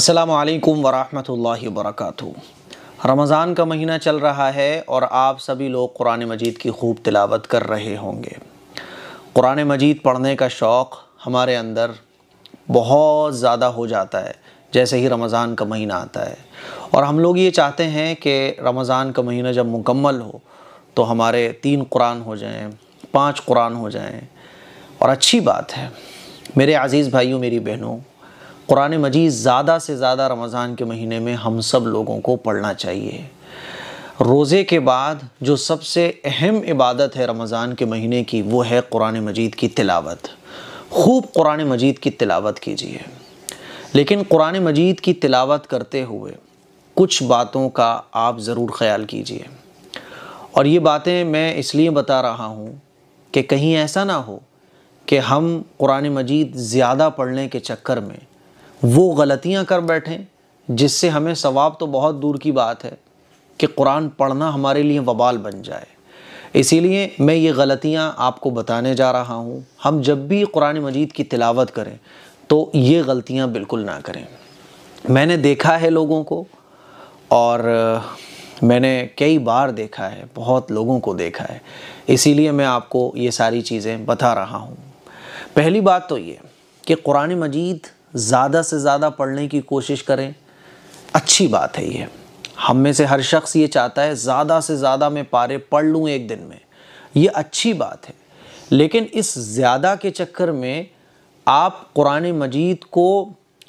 السلام علیکم ورحمۃ اللہ وبرکاتہ۔ رمضان کا مہینہ چل رہا ہے اور آپ سبھی لوگ قرآن مجید کی خوب تلاوت کر رہے ہوں گے۔ قرآن مجید پڑھنے کا شوق ہمارے اندر بہت زیادہ ہو جاتا ہے جیسے ہی رمضان کا مہینہ آتا ہے، اور ہم لوگ یہ چاہتے ہیں کہ رمضان کا مہینہ جب مکمل ہو تو ہمارے 3 قرآن ہو جائیں، 5 قرآن ہو جائیں، اور اچھی بات ہے میرے عزیز بھائیوں، میری بہنوں، قرآن مجید زیادہ سے زیادہ رمضان کے مہینے میں ہم سب لوگوں کو پڑھنا چاہیے۔ روزے کے بعد جو سب سے اہم عبادت ہے رمضان کے مہینے کی، وہ ہے قرآن مجید کی تلاوت۔ خوب قرآن مجید کی تلاوت کیجیے، لیکن قرآن مجید کی تلاوت کرتے ہوئے کچھ باتوں کا آپ ضرور خیال کیجیے، اور یہ باتیں میں اس لیے بتا رہا ہوں کہ کہیں ایسا نہ ہو کہ ہم قرآن مجید زیادہ پڑھنے کے چکر میں وہ غلطیاں کر بیٹھیں جس سے ہمیں ثواب تو بہت دور کی بات ہے کہ قرآن پڑھنا ہمارے لیے وبال بن جائے۔ اسی لیے میں یہ غلطیاں آپ کو بتانے جا رہا ہوں۔ ہم جب بھی قرآن مجید کی تلاوت کریں تو یہ غلطیاں بالکل نہ کریں۔ میں نے دیکھا ہے لوگوں کو، اور میں نے کئی بار دیکھا ہے، بہت لوگوں کو دیکھا ہے، اسی لیے میں آپ کو یہ ساری چیزیں بتا رہا ہوں۔ پہلی بات تو یہ کہ قرآن مجید زیادہ سے زیادہ پڑھنے کی کوشش کریں، اچھی بات ہے۔ یہ ہم میں سے ہر شخص یہ چاہتا ہے زیادہ سے زیادہ میں پارے پڑھ لوں ایک دن میں، یہ اچھی بات ہے، لیکن اس زیادہ کے چکر میں آپ قرآن مجید کو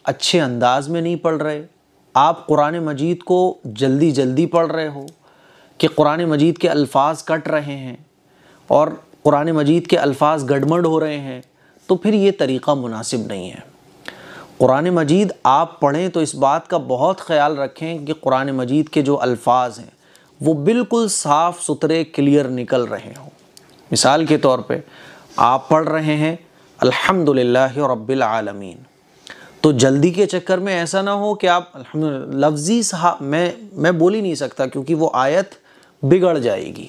اچھے انداز میں نہیں پڑھ رہے، آپ قرآن مجید کو جلدی جلدی پڑھ رہے ہو کہ قرآن مجید کے الفاظ کٹ رہے ہیں اور قرآن مجید کے الفاظ گڑبڑ ہو رہے ہیں، تو پھر یہ طریقہ مناسب نہیں ہے۔ قرآن مجید آپ پڑھیں تو اس بات کا بہت خیال رکھیں کہ قرآن مجید کے جو الفاظ ہیں وہ بالکل صاف ستھرے کلیئر نکل رہے ہوں۔ مثال کے طور پہ آپ پڑھ رہے ہیں الحمدللہ رب العالمین، تو جلدی کے چکر میں ایسا نہ ہو کہ آپ لفظی میں بول ہی نہیں سکتا کیونکہ وہ آیت بگڑ جائے گی،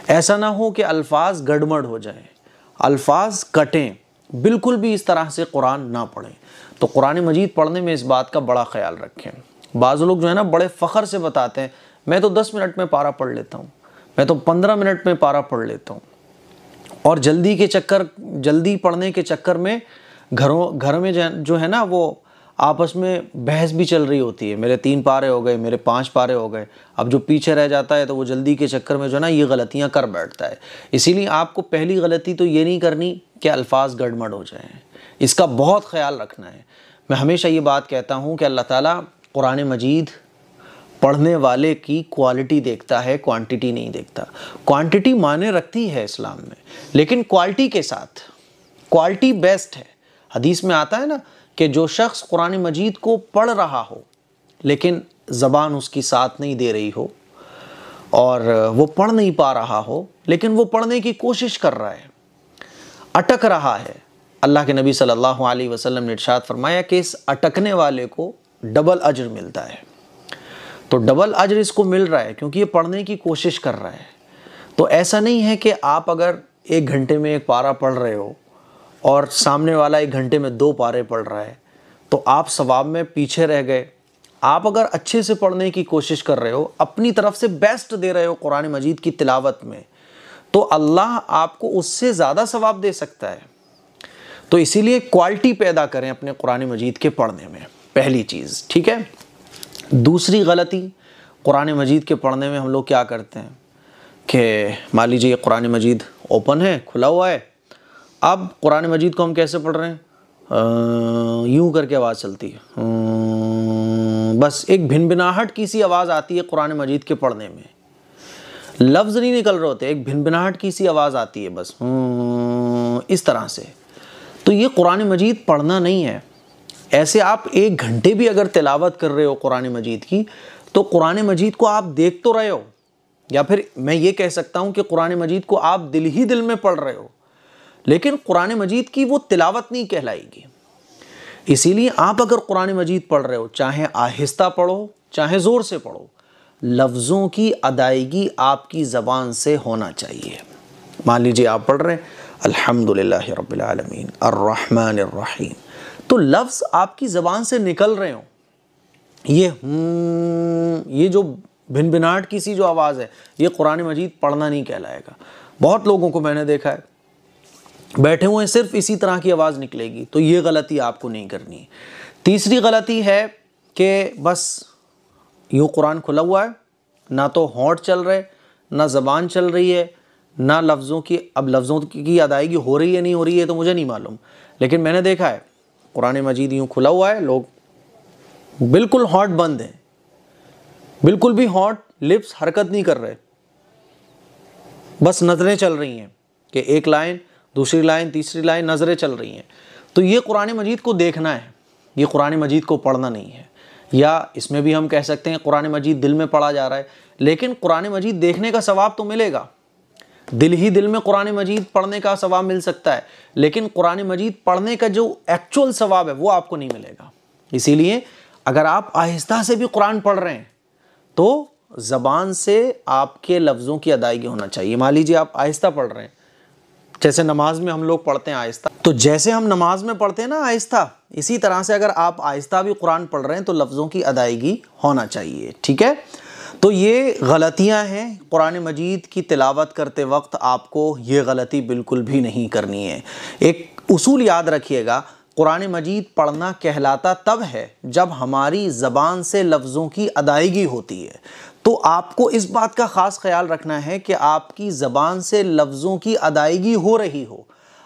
ایسا نہ ہو کہ الفاظ گڑبڑ ہو جائیں، الفاظ کٹیں، بالکل بھی اس طرح سے قرآن نہ پڑھیں۔ تو قرآن مجید پڑھنے میں اس بات کا بڑا خیال رکھیں۔ بعض لوگ جو ہے نا بڑے فخر سے بتاتے ہیں میں تو 10 منٹ میں پارہ پڑھ لیتا ہوں، میں تو 15 منٹ میں پارہ پڑھ لیتا ہوں، اور جلدی پڑھنے کے چکر میں گھر میں جو ہے نا وہ آپس میں بحث بھی چل رہی ہوتی ہے، میرے 3 پارے ہو گئے، میرے 5 پارے ہو گئے، اب جو پیچھے رہ جاتا ہے تو وہ جلدی کے چکر میں جو ہے نا یہ غلطیاں کر بیٹھتا ہے۔ اسی لیے آپ کو پہلی غلطی تو یہ نہیں کرنی کہ الفاظ گڑبڑ ہو جائیں، اس کا بہت خیال رکھنا ہے۔ میں ہمیشہ یہ بات کہتا ہوں کہ اللہ تعالیٰ قرآن مجید پڑھنے والے کی کوالٹی دیکھتا ہے، کوانٹٹی نہیں دیکھتا۔ کوانٹٹی معنی رکھتی ہے اسلام میں، لیکن کوالٹی کے ساتھ، کوالٹی بیسٹ ہے۔ حدیث میں آتا ہے نا کہ جو شخص قرآن مجید کو پڑھ رہا ہو لیکن زبان اس کی ساتھ نہیں دے رہی ہو، اور وہ پڑھ نہیں پا رہا ہو لیکن وہ پڑھنے کی کوشش کر رہا ہے، اٹک رہا ہے، اللہ کے نبی صلی اللہ علیہ وسلم نے ارشاد فرمایا کہ اس اٹکنے والے کو ڈبل اجر ملتا ہے۔ تو ڈبل اجر اس کو مل رہا ہے کیونکہ یہ پڑھنے کی کوشش کر رہا ہے۔ تو ایسا نہیں ہے کہ آپ اگر 1 گھنٹے میں 1 پارہ پڑھ رہے ہو اور سامنے والا 1 گھنٹے میں 2 پارے پڑھ رہا ہے تو آپ ثواب میں پیچھے رہ گئے۔ آپ اگر اچھے سے پڑھنے کی کوشش کر رہے ہو، اپنی طرف سے بیسٹ دے رہے ہو قرآن مجید کی تلاوت میں، تو اللہ آپ کو اس سے زیادہ ثواب دے سکتا ہے۔ تو اسی لیے کوالٹی پیدا کریں اپنے قرآن مجید کے پڑھنے میں، پہلی چیز، ٹھیک ہے۔ دوسری غلطی قرآن مجید کے پڑھنے میں ہم لوگ کیا کرتے ہیں کہ مان لیجیے قرآن مجید اوپن ہے، کھلا ہوا ہے، اب قرآن مجید کو ہم کیسے پڑھ رہے ہیں؟ یوں کر کے آواز چلتی ہے، بس ایک بھنبھناہٹ کی سی آواز آتی ہے قرآن مجید کے پڑھنے میں، لفظ نہیں نکل رہے ہوتے، ایک بھنبھناہٹ کی سی آواز آتی ہے بس اس طرح سے۔ تو یہ قرآن مجید پڑھنا نہیں ہے۔ ایسے آپ 1 گھنٹے بھی اگر تلاوت کر رہے ہو قرآن مجید کی تو قرآن مجید کو آپ دیکھ تو رہے ہو، یا پھر میں یہ کہہ سکتا ہوں کہ قرآن مجید کو آپ دل ہی دل میں پڑھ رہے ہو، لیکن قرآن مجید کی وہ تلاوت نہیں کہلائے گی۔ اسی لیے آپ اگر قرآن مجید پڑھ رہے ہو، چاہے آہستہ پڑھو چاہے زور سے پڑھو، لفظوں کی ادائیگی آپ کی زبان سے ہونا چاہیے۔ مان لیجیے آپ پڑھ رہے ہیں الحمدللہ رب العالمین الرحمن الرحیم، تو لفظ آپ کی زبان سے نکل رہے ہوں، یہ جو بھنبھناہٹ کی سی جو آواز ہے، یہ قرآن مجید پڑھنا نہیں کہلائے گا۔ بہت لوگوں کو میں نے دیکھا ہے بیٹھے ہوئے ہیں، صرف اسی طرح کی آواز نکلے گی، تو یہ غلطی آپ کو نہیں کرنی۔ تیسری غلطی ہے کہ بس یوں قرآن کھلا ہوا ہے، نہ تو ہونٹ چل رہے، نہ زبان چل رہی ہے، نہ لفظوں کی ادائیگی ہو رہی ہے نہیں ہو رہی ہے تو مجھے نہیں معلوم، لیکن میں نے دیکھا ہے قرآن مجید یوں کھلا ہوا ہے، لوگ بالکل ہونٹ بند ہیں، بالکل بھی ہونٹ لپس حرکت نہیں کر رہے، بس نظریں چل رہی ہیں کہ ایک لائن، دوسری لائن، تیسری لائن، نظریں چل رہی ہیں۔ تو یہ قرآن مجید کو دیکھنا ہے، یہ قرآن مجید کو پڑھنا نہیں ہے۔ یا اس میں بھی ہم کہہ سکتے ہیں قرآن مجید دل میں پڑھا جا رہا ہے، لیکن قرآن مجید دیکھنے کا ثواب تو ملے گا، دل میں قرآن مجید پڑھنے کا ثواب مل سکتا ہے، لیکن قرآن مجید پڑھنے کا جو ایکچول ثواب ہے وہ آپ کو نہیں ملے گا۔ اسی لیے اگر آپ آہستہ سے بھی قرآن پڑھ رہے ہیں تو زبان سے آپ کے لفظوں کی ادائیگی ہونا چاہیے۔ مان لیجیے آپ آہستہ پڑھ رہے ہیں، جیسے نماز میں ہم لوگ پڑھتے ہیں آہستہ، تو جیسے ہم نماز میں پڑھتے ہیں نا آہستہ، اسی طرح سے اگر آپ آہستہ بھی قرآن پڑھ رہے ہیں تو لفظوں کی ادائیگی ہونا چاہیے، ٹھیک ہے؟ تو یہ غلطیاں ہیں، قرآن مجید کی تلاوت کرتے وقت آپ کو یہ غلطی بالکل بھی نہیں کرنی ہے۔ ایک اصول یاد رکھیے گا، قرآن مجید پڑھنا کہلاتا تب ہے جب ہماری زبان سے لفظوں کی ادائیگی ہوتی ہے۔ تو آپ کو اس بات کا خاص خیال رکھنا ہے کہ آپ کی زبان سے لفظوں کی ادائیگی ہو رہی ہو۔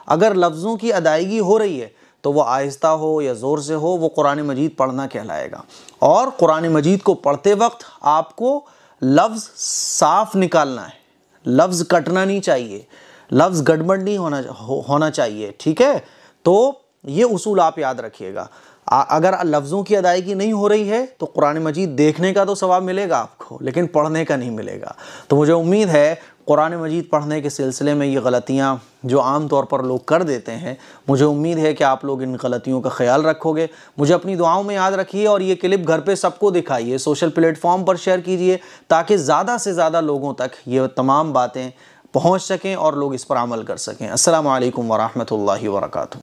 اگر لفظوں کی ادائیگی ہو رہی ہے تو وہ آہستہ ہو یا زور سے ہو، وہ قرآن مجید پڑھنا کہلائے گا۔ اور قرآن مجید کو پڑھتے وقت آپ کو لفظ صاف نکالنا ہے، لفظ کٹنا نہیں چاہیے، لفظ گڑبڑ نہیں ہونا چاہیے، ٹھیک ہے؟ تو یہ اصول آپ یاد رکھیے گا۔ اگر لفظوں کی ادائیگی نہیں ہو رہی ہے تو قرآن مجید دیکھنے کا تو ثواب ملے گا آپ کو، لیکن پڑھنے کا نہیں ملے گا۔ تو مجھے امید ہے قرآن مجید پڑھنے کے سلسلے میں یہ غلطیاں جو عام طور پر لوگ کر دیتے ہیں، مجھے امید ہے کہ آپ لوگ ان غلطیوں کا خیال رکھو گے۔ مجھے اپنی دعاؤں میں یاد رکھیے اور یہ کلپ گھر پہ سب کو دکھائیے، سوشل پلیٹ فارم پر شیئر کیجیے تاکہ زیادہ سے زیادہ لوگوں تک یہ تمام باتیں پہنچ سکیں اور لوگ اس پر عمل کر سکیں۔ السلام علیکم ورحمۃ اللہ وبرکاتہ۔